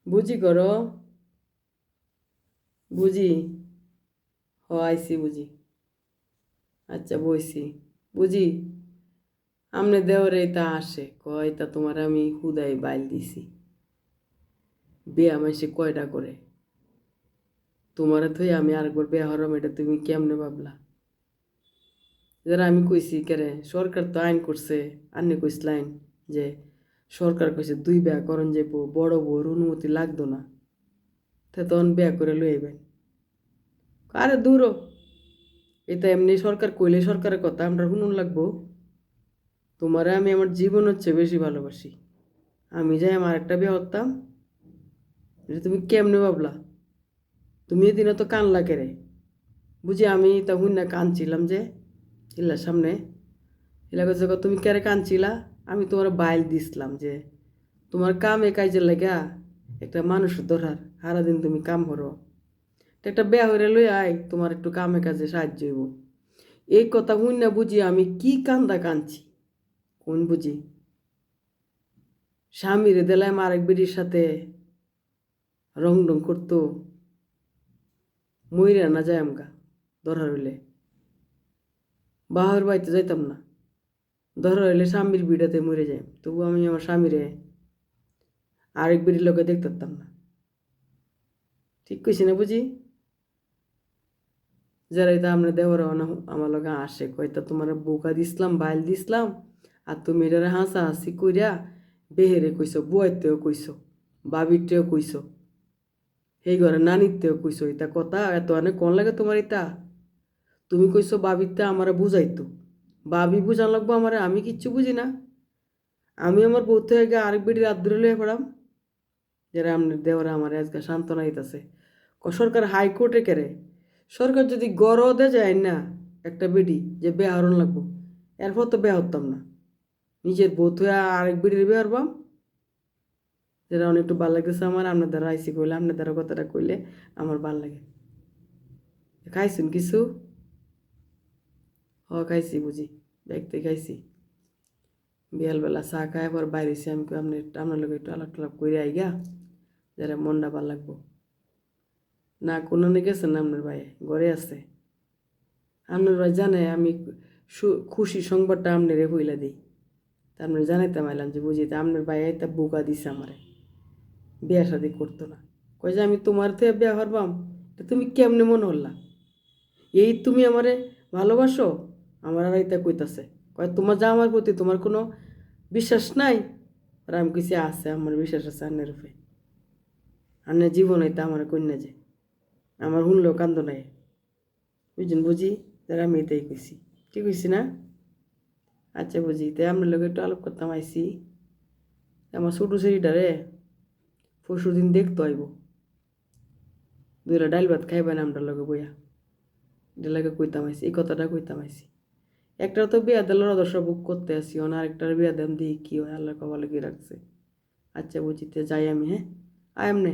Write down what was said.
বুঝি করো বুঝি আইসি বুঝি। আচ্ছা বইছি বুঝি। আমনে দেওরে তা আসে কয় তা তোমার আমি হুদাই বাইল দিছি। বিয়া মাসে কয়টা করে তোমার থই আমি আরেকবার বিয়া হরাম, এটা তুমি কেমনে ভাবলা? যারা আমি কইছি কেরে সরকার তো আইন করছে, আন্নে কইসলাইন যে সরকার কইছে 2 বিয়া করন যাইব, বড় বউর অনুমতি লাগতো না, তে তখন বিয়া করে লই আইবেন। আরে দূরও, এটা এমনি সরকার কইলে সরকারের কথা আমরা শুনুন লাগবো? তোমারে আমি আমার জীবন হচ্ছে বেশি ভালোবাসি, আমি যাই আমার একটা বিয়ে হতাম, এটা তুমি কেমনে ভাবলা? তুমি এদিন তো কানলা কেরে বুঝি? আমি তখন না কানছিলাম যে ইল্লার সামনে, ইলা কাছে তুমি কেরে কানছিলা? আমি তোমার বাইল দিছিলাম যে তোমার কামে কাজের লাগা একটা মানুষ ধরার, সারাদিন তুমি কাম করো, তো একটা বেয়া হইরে লই আই, তোমার একটু কামে কাজে সাহায্য হইব। এই কথা শুন না বুঝি আমি কি কান্দা কানছি কোন বুঝি? স্বামীরে দিলাম আরেক বেটির সাথে রং ডং করতো, মইরা না যায় আমগা ধরার হইলে, বাহার বাড়িতে যাইতাম না, ধরার হইলে স্বামীর বিড়াতে মরে যাই, তবু আমি আমার স্বামীরে আরেক বেটির লোকে দেখতাম না। ঠিক কইছি না বুঝি? যারা এটা আমরা দেওয়ার আমার লগে আসে কয়টা তোমার বোকা দিছিলাম বাইল দিছিলাম, আর তুমি এটারে হাসা হাসি কইরা বেহেরে কইছো, বুয়াইতেও কইছো, বাবিরটেও কইছো, সেই ঘরে নানিতেও কইছো। এটা কথা এত অনেক কোন লাগে তোমার? এটা তুমি কইছো বাবিরটা আমারে বুঝাইতো, বাবি বুঝান লাগবো আমারে? আমি কিচ্ছু বুঝি না? আমি আমার বউ থেকে আরেক বেটির আদরে লইয়া পড়াম? যারা আপনার দেওয়ারা আমার আজকে সান্ত্বনা দিতেছে সরকার হাইকোর্টে কেরে, সরকার যদি গরদে যায় না একটা বেডি যে বেয়া হরণ লাগবো, এরপর তো বেয়া হতাম না, নিজের বউ হয়ে আরেক বেডির বেয়া হরবাম। যেটা অনেক একটু ভাল লাগতেছে আমার, আপনার দ্বারা আইসি কইলে, আপনার দ্বারা কথাটা কইলে আমার ভাল লাগে। খাইছুন কিছু? খাইছি বুঝি, দেখতে খাইছি। বিয়ালবেলা চা খাই পর বাইরেছি, আমি আপনার লোক একটু আলাপ টালাপ করে আইগা, যারা মনটা ভাল লাগবো। না কোনো গেছেন না আপনার ভাই? ঘরে আছে? আপনার ভাই জানে আমি খুশি সংবাদটা আপনারে হইলা দিই, তা আপনি জানাইতে পারলাম যে বুঝি আপনার ভাই এটা বোকা দিছে আমারে, বিয়া শাদি করতো না। কই যে আমি তোমার থেকে বিয়া করবাম, তা তুমি কেমনে মনে হল্লা? এই তুমি আমারে ভালোবাসো? আমার আর এটা কইতাছে কয় তোমার যা আমার প্রতি তোমার কোনো বিশ্বাস নাই? আর আমি কইছি আছে, আমার বিশ্বাস আছে আন্নের রূপে, আন্নের জীবন হইতে আমার কন্যা যে আমার শুনলেও কান্দ নাই, বুঝছেন বুঝি? যারা আমি এটাই কইছি, ঠিক কইছি না? আচ্ছা বুঝি, তাই আপনার লোক একটু আলাপ করতাম আইসি। আমার ছোটো ছেলেটা রে পরশু দিন দেখতো আইব, 2টা ডাইল ভাত খাইবেন আমরা লগে বইয়া, এটা লাগে কইতাম আইসি, এই কথাটা কইতাম আইসি। একটা তো বিয়া দিলের আদর্শ বুক করতে আসি, আরেকটার বিয়া দেন দিই কি হয়, আল্লাহ কপালে কি রাখছে। আচ্ছা বুঝিতে যাই আমি, হ্যাঁ আয় এমনে।